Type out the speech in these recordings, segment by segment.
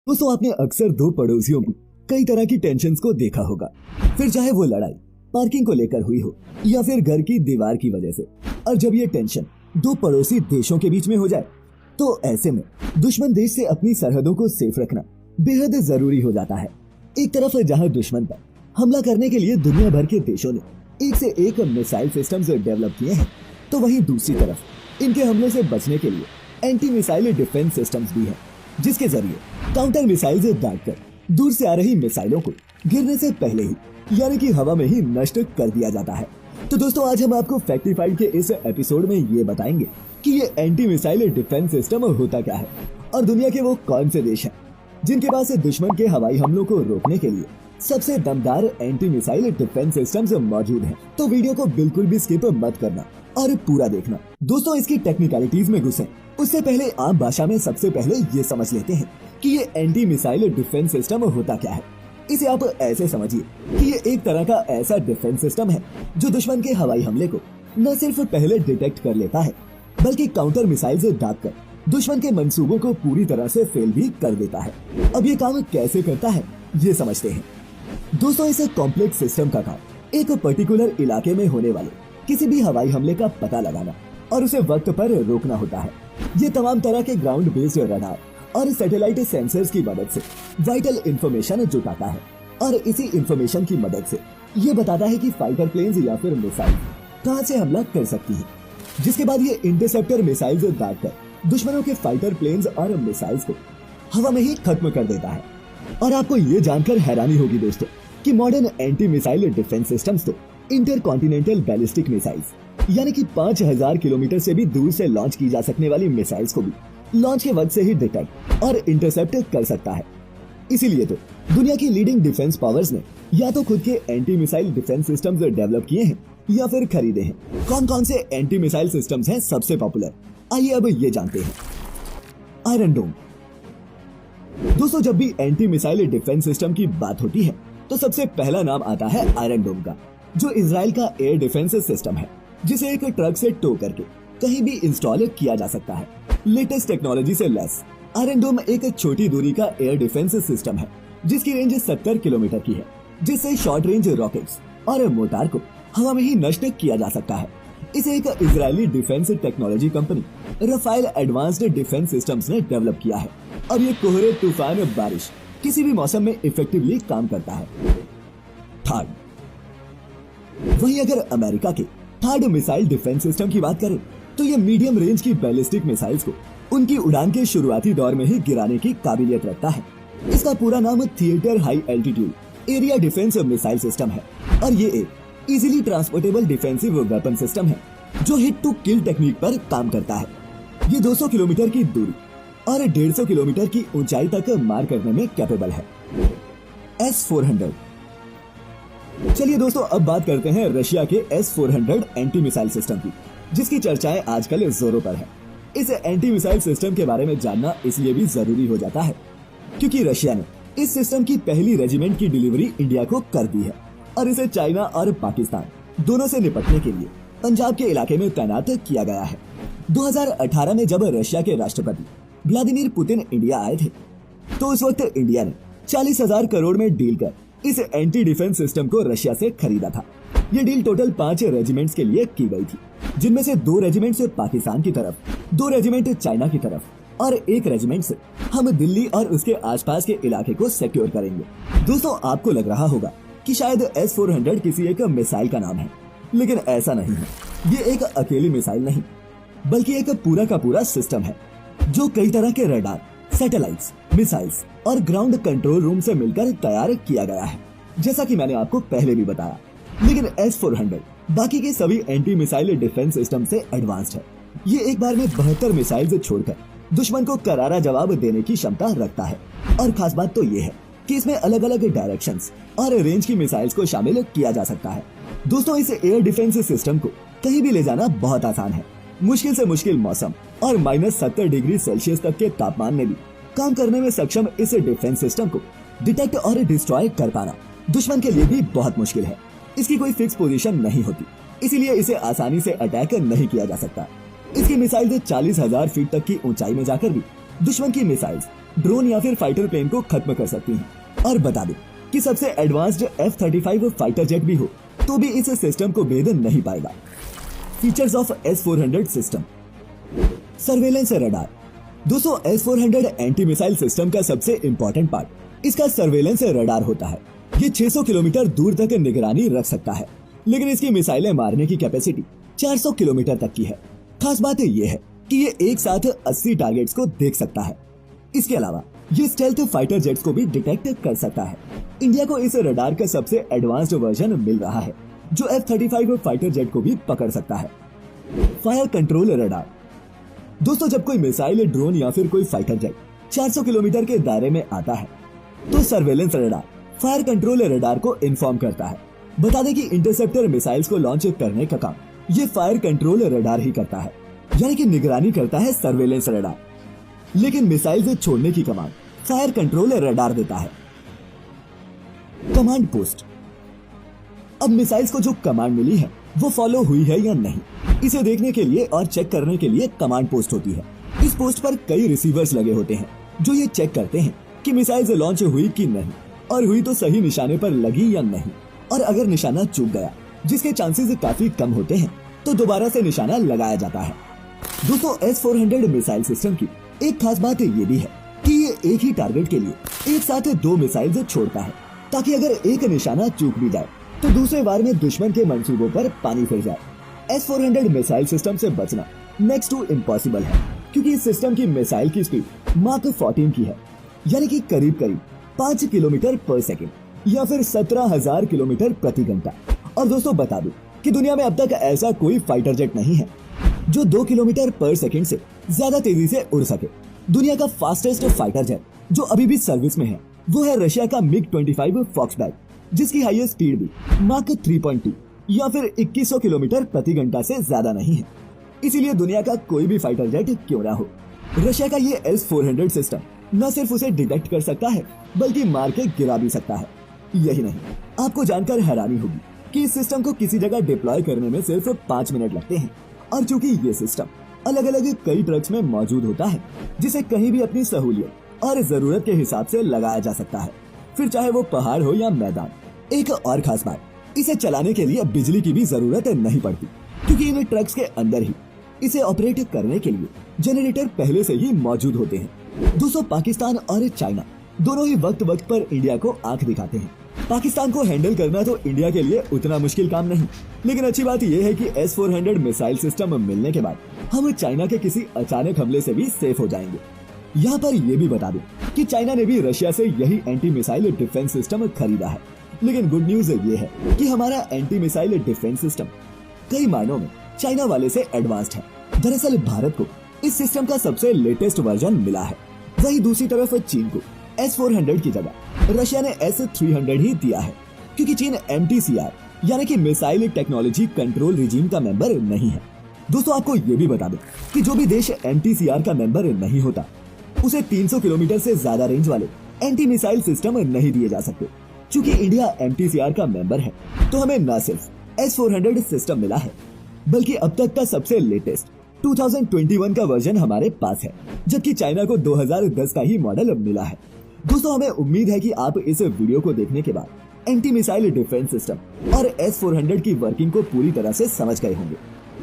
दोस्तों आपने अक्सर दो पड़ोसियों की कई तरह की टेंशन्स को देखा होगा, फिर चाहे वो लड़ाई पार्किंग को लेकर हुई हो या फिर घर की दीवार की वजह से। और जब ये टेंशन दो पड़ोसी देशों के बीच में हो जाए तो ऐसे में दुश्मन देश से अपनी सरहदों को सेफ रखना बेहद जरूरी हो जाता है। एक तरफ जहां दुश्मन पर हमला करने के लिए दुनिया भर के देशों ने एक से एक मिसाइल सिस्टम्स डेवलप किए हैं, तो वहीं दूसरी तरफ इनके हमले से बचने के लिए एंटी मिसाइल डिफेंस सिस्टम्स भी हैं, जिसके जरिए काउंटर मिसाइल से दागकर दूर से आ रही मिसाइलों को गिरने से पहले ही यानी कि हवा में ही नष्ट कर दिया जाता है। तो दोस्तों आज हम आपको फैक्टिफाइड के इस एपिसोड में ये बताएंगे कि ये एंटी मिसाइल डिफेंस सिस्टम होता क्या है और दुनिया के वो कौन से देश हैं जिनके पास दुश्मन के हवाई हमलों को रोकने के लिए सबसे दमदार एंटी मिसाइल डिफेंस सिस्टम्स मौजूद हैं। तो वीडियो को बिल्कुल भी स्किप मत करना और पूरा देखना। दोस्तों इसकी टेक्निकलिटीज में घुसे उससे पहले आम भाषा में सबसे पहले ये समझ लेते हैं कि ये एंटी मिसाइल डिफेंस सिस्टम होता क्या है। इसे आप ऐसे समझिए कि ये एक तरह का ऐसा डिफेंस सिस्टम है जो दुश्मन के हवाई हमले को न सिर्फ पहले डिटेक्ट कर लेता है बल्कि काउंटर मिसाइल से दागकर दुश्मन के मंसूबों को पूरी तरह से फेल भी कर देता है। अब ये काम कैसे करता है ये समझते हैं। दोस्तों इस कॉम्प्लेक्स सिस्टम का काम एक पर्टिकुलर इलाके में होने वाले किसी भी हवाई हमले का पता लगाना और उसे वक्त पर रोकना होता है। ये तमाम तरह के ग्राउंड बेस्ड रडार और सैटेलाइट सेंसर्स की मदद से वाइटल इंफॉर्मेशन जुटाता है और इसी इंफॉर्मेशन की मदद से ये बताता है कि फाइटर प्लेन्स या फिर मिसाइल कहां से हमला कर सकती है, जिसके बाद ये इंटरसेप्टर मिसाइल दागकर दुश्मनों के फाइटर प्लेन्स और मिसाइल्स को हवा में ही खत्म कर देता है। और आपको ये जानकर हैरानी होगी दोस्तों कि modern anti missile defence systems तो इंटरकॉन्टिनेंटल बैलिस्टिक मिसाइल्स यानी कि 5000 किलोमीटर से भी दूर से लॉन्च की जा सकने वाली मिसाइल्स को भी लॉन्च के वक्त से ही डिटेक्ट और इंटरसेप्ट कर सकता है। इसीलिए तो दुनिया की लीडिंग डिफेंस पावर्स ने या तो खुद के anti missile defence systems develop किए हैं या फिर खरीदे हैं। कौन कौन से एंटी मिसाइल सिस्टम्स हैं सबसे पॉपुलर, आइए अब ये जानते हैं। आयरन डोम। दोस्तों जब भी एंटी मिसाइल डिफेंस सिस्टम की बात होती है तो सबसे पहला नाम आता है आयरन डोम का, जो इजराइल का एयर डिफेंस सिस्टम है जिसे एक ट्रक से टो करके कहीं भी इंस्टॉल किया जा सकता है। लेटेस्ट टेक्नोलॉजी से लैस आयरन डोम एक छोटी दूरी का एयर डिफेंस सिस्टम है जिसकी रेंज 70 किलोमीटर की है, जिससे शॉर्ट रेंज रॉकेट्स और मोर्टार को हवा में ही नष्ट किया जा सकता है। इसे एक Israeli defence technology company Rafale advanced defence systems ने डेवलप किया है और ये कोहरे, तूफान, बारिश किसी भी मौसम में इफेक्टिवली काम करता है। थर्ड, वहीं अगर अमेरिका के थर्ड मिसाइल डिफेंस सिस्टम की बात करें तो ये मीडियम रेंज की बैलिस्टिक मिसाइल्स को उनकी उड़ान के शुरुआती दौर में ही गिराने की काबिलियत रखता है। इसका पूरा नाम theatre high altitude area defence missile system है और ये एक easily transportable defensive weapon system है जो हिट टू किल टेक्निक पर काम करता है। ये 200 किलोमीटर की दूरी और 150 किलोमीटर की ऊंचाई तक मार करने में कैपेबल है। S-400। चलिए दोस्तों अब बात करते हैं रशिया के S-400 एंटी मिसाइल सिस्टम की, जिसकी चर्चाएं आजकल जोरों पर है। इस एंटी मिसाइल सिस्टम के बारे में जानना इसलिए भी जरूरी हो जाता है क्योंकि रशिया ने इस सिस्टम की पहली रेजिमेंट की डिलीवरी इंडिया को कर दी है और इसे चाइना और पाकिस्तान दोनों से निपटने के लिए पंजाब के इलाके में तैनात किया गया है। 2018 में जब रशिया के राष्ट्रपति व्लादिमीर पुतिन इंडिया आए थे तो उस वक्त इंडिया ने 40,000 करोड़ में डील कर इस एंटी डिफेंस सिस्टम को रशिया से खरीदा था। ये डील टोटल 5 रेजिमेंट्स के लिए की गई थी, जिनमें से 2 रेजिमेंट्स पाकिस्तान की तरफ, 2 रेजिमेंट चाइना की तरफ और 1 रेजिमेंट से हम दिल्ली और उसके आसपास के इलाके को सिक्योर करेंगे। दोस्तों आपको लग रहा होगा कि शायद S-400 किसी एक मिसाइल का नाम है, लेकिन ऐसा नहीं है। ये एक अकेली मिसाइल नहीं बल्कि एक पूरा का पूरा सिस्टम है जो कई तरह के रडार, सैटेलाइट्स, मिसाइल्स और ग्राउंड कंट्रोल रूम से मिलकर तैयार किया गया है, जैसा कि मैंने आपको पहले भी बताया। लेकिन S-400 बाकी के सभी एंटी मिसाइल डिफेंस सिस्टम से एडवांस्ड है। ये एक बार में 72 मिसाइल छोड़कर दुश्मन को करारा जवाब देने की क्षमता रखता है और खास बात तो ये है कि इसमें अलग अलग डायरेक्शंस और रेंज की मिसाइल्स को शामिल किया जा सकता है। दोस्तों इस एयर डिफेंस सिस्टम को कहीं भी ले जाना बहुत आसान है। मुश्किल से मुश्किल मौसम और -70 डिग्री सेल्सियस तक के तापमान में भी काम करने में सक्षम इस डिफेंस सिस्टम को डिटेक्ट और डिस्ट्रॉय कर पाना दुश्मन के लिए भी बहुत मुश्किल है। इसकी कोई फिक्स पोजीशन नहीं होती, इसीलिए इसे आसानी से अटैक नहीं किया जा सकता। इसकी मिसाइल 40,000 फीट तक की ऊंचाई में जाकर भी दुश्मन की मिसाइल्स ड्रोन या फिर फाइटर प्लेन को खत्म कर सकती हैं। और बता दें कि सबसे एडवांस्ड F-35 फाइटर जेट भी हो तो भी इस सिस्टम को भेद नहीं पाएगा। Features of S-400 system. Surveillance radar. दोस्तों S-400 एंटी मिसाइल सिस्टम का सबसे इंपॉर्टेंट पार्ट इसका सर्वेलेंस रडार होता है। ये 600 किलोमीटर दूर तक निगरानी रख सकता है, लेकिन इसकी मिसाइलें मारने की कैपेसिटी 400 किलोमीटर तक की है। खास बात ये है कि ये एक साथ 80 टारगेट्स को देख सकता है। इसके अलावा ये स्टेल्थ फाइटर जेट्स को भी डिटेक्ट कर सकता है। इंडिया को इस रडार का सबसे एडवांस्ड वर्जन मिल रहा है जो F-35 फाइटर जेट को भी पकड़ सकता है। Fire control radar. दोस्तों जब कोई मिसाइल, ड्रोन या फिर कोई फाइटर जेट 400 किलोमीटर के दायरे में आता है तो surveillance radar fire control radar को इन्फॉर्म करता है। बता दें कि इंटरसेप्टर मिसाइल्स को लॉन्च करने का काम ये फायर कंट्रोल रडार ही करता है, यानी कि निगरानी करता है सर्वेलेंस रडार, लेकिन मिसाइल छोड़ने की कमांड फायर कंट्रोल रडार देता है। Command post. अब मिसाइल्स को जो कमांड मिली है वो फॉलो हुई है या नहीं, इसे देखने के लिए और चेक करने के लिए कमांड पोस्ट होती है। इस पोस्ट पर कई रिसीवर्स लगे होते हैं जो ये चेक करते हैं कि मिसाइल्स लॉन्च हुई कि नहीं, और हुई तो सही निशाने पर लगी या नहीं, और अगर निशाना चूक गया, जिसके चांसेस काफी कम होते हैं, तो दोबारा से निशाना लगाया जाता है। दोस्तों S-400 मिसाइल सिस्टम की एक खास बात ये भी है कि ये एक ही टारगेट के लिए एक साथ 2 मिसाइल छोड़ता है, ताकि अगर एक निशाना चूक भी जाए तो दूसरे बार में दुश्मन के मंसूबों पर पानी फिर जाए। S-400 मिसाइल सिस्टम से बचना नेक्स्ट टू इम्पॉसिबल है, क्योंकि इस सिस्टम की मिसाइल की स्पीड माक 14 की है, यानी कि करीब 5 किलोमीटर पर सेकंड या फिर 17,000 किलोमीटर प्रति घंटा। और दोस्तों बता दूं कि दुनिया में अब तक ऐसा कोई फाइटर जेट नहीं है जो 2 किलोमीटर पर सेकंड से ज्यादा तेजी से उड़ सके। दुनिया का फास्टेस्ट फाइटर जेट जो अभी भी सर्विस में है वो है रशिया का MiG-25 फॉक्सबैग, जिसकी हाईएस्ट स्पीड भी माक 3.2 या फिर 2100 किलोमीटर प्रति घंटा से ज्यादा नहीं है। इसीलिए दुनिया का कोई भी फाइटर जेट क्यों ना हो, रशिया का ये S-400 सिस्टम न सिर्फ उसे डिटेक्ट कर सकता है बल्कि मार के गिरा भी सकता है। यही नहीं, आपको जानकर हैरानी होगी कि इस सिस्टम को किसी जगह डिप्लॉय करने में सिर्फ 5 मिनट लगते हैं, और चूंकि ये सिस्टम अलग अलग कई ट्रक्स में मौजूद होता है, जिसे कहीं भी अपनी सहूलियत और जरूरत के हिसाब से लगाया जा सकता है, फिर चाहे वो पहाड़ हो या मैदान। एक और खास बात, इसे चलाने के लिए बिजली की भी जरूरत नहीं पड़ती, क्योंकि इन ट्रक्स के अंदर ही इसे ऑपरेट करने के लिए जनरेटर पहले से ही मौजूद होते हैं। दोस्तों पाकिस्तान और चाइना दोनों ही वक्त वक्त पर इंडिया को आंख दिखाते हैं। पाकिस्तान को हैंडल करना तो इंडिया के लिए उतना मुश्किल काम नहीं, लेकिन अच्छी बात यह है कि S-400 मिसाइल सिस्टम मिलने के बाद हम चाइना के किसी अचानक हमले से भी सेफ हो जाएंगे। यहाँ पर यह भी बता दूं कि चाइना ने भी रशिया से यही एंटी मिसाइल डिफेंस सिस्टम खरीदा है, लेकिन गुड न्यूज ये है कि हमारा एंटी मिसाइल डिफेंस सिस्टम कई मायनों में चाइना वाले से एडवांस्ड है। दरअसल भारत को इस सिस्टम का सबसे लेटेस्ट वर्जन मिला है, वहीं दूसरी तरफ चीन को S-400 की जगह रशिया ने S-300 ही दिया है, क्योंकि चीन MTCR यानी कि मिसाइल टेक्नोलॉजी कंट्रोल रिजीम का मेंबर नहीं है। दोस्तों आपको ये भी बता दूं कि जो भी देश MTCR का मेंबर नहीं होता उसे 300 किलोमीटर से ज्यादा रेंज वाले एंटी मिसाइल सिस्टम नहीं दिए जा सकते। चूंकि इंडिया MTCR का मेंबर है तो हमें न सिर्फ S-400 सिस्टम मिला है, बल्कि अब तक का सबसे लेटेस्ट 2021 का वर्जन हमारे पास है, जबकि चाइना को 2010 का ही मॉडल मिला है। दोस्तों हमें उम्मीद है कि आप इस वीडियो को देखने के बाद एंटी मिसाइल डिफेंस सिस्टम और S-400 की वर्किंग को पूरी तरह से समझ गए होंगे।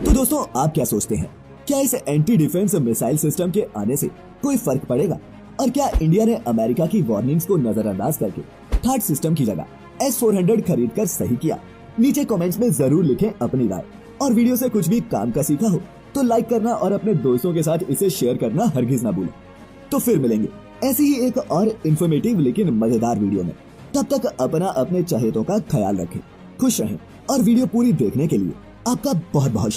तो दोस्तों आप क्या सोचते हैं, क्या इस एंटी डिफेंस मिसाइल सिस्टम के आने से कोई फर्क पड़ेगा, और क्या इंडिया ने अमेरिका की वार्निंग्स को नजरअंदाज करके थर्ड सिस्टम की जगह S-400 खरीद कर सही किया? नीचे कमेंट्स में जरूर लिखें अपनी राय, और वीडियो से कुछ भी काम का सीखा हो तो लाइक करना और अपने दोस्तों के साथ इसे शेयर करना हरगिज ना भूलें। तो फिर मिलेंगे ऐसी ही एक और इन्फॉर्मेटिव लेकिन मजेदार वीडियो में। तब तक अपने चहेतों का ख्याल रखें, खुश रहें, और वीडियो पूरी देखने के लिए आपका बहुत बहुत शुक्रिया।